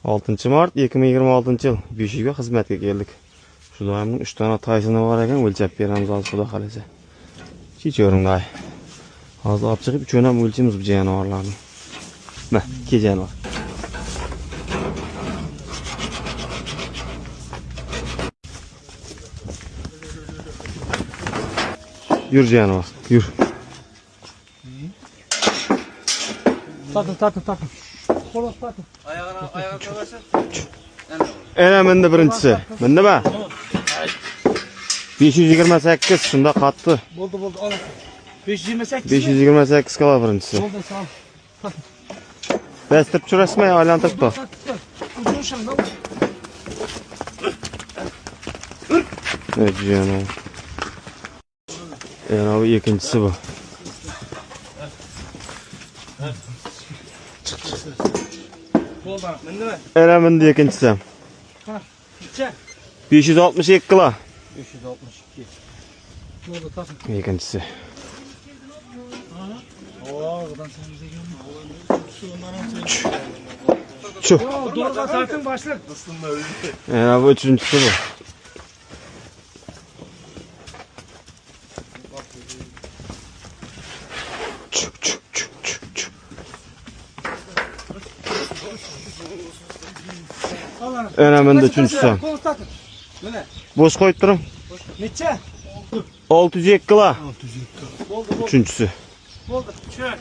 6 Mart 2026 yıl Büyüşüge xizmatga keldik. Şu doimning 3 tane taysini var ekan, o'lchab beramiz hozir xudo xolasa. Chechoring day. Hozir olib chiqib uchun ham o'lchimiz bu jonivorlarni. Mana, ikki jonivor. Yur jonivor, yur. Takın. Qo'lga takın. Ayağına koyarsan. Ana menda birinchisi. Menda ba? 528 shunda qatdi. Bo'ldi, al. 528. 528 kilo birinchisi. Bo'ldi, sağ ol. Bastırıp çurasmay aylantirib tur. Uzun şanda. Evet canım. Yani bu ikincisi bu. Bo'ldi, mindi mi? Eramın da ikincisi. Ha, necha? 562 kilo. 562. Bo'ldi, takın. İkincisi. Oradan sen bize Şu. Doğru takın başlık. Yani bu üçüncüsü bu. Eramın da üçüncüsü. Kol takın. Mene. Boş koyup durun. Necha? 602 kilo. Bo'ldi. Üçüncüsü. Bo'ldi. Çök.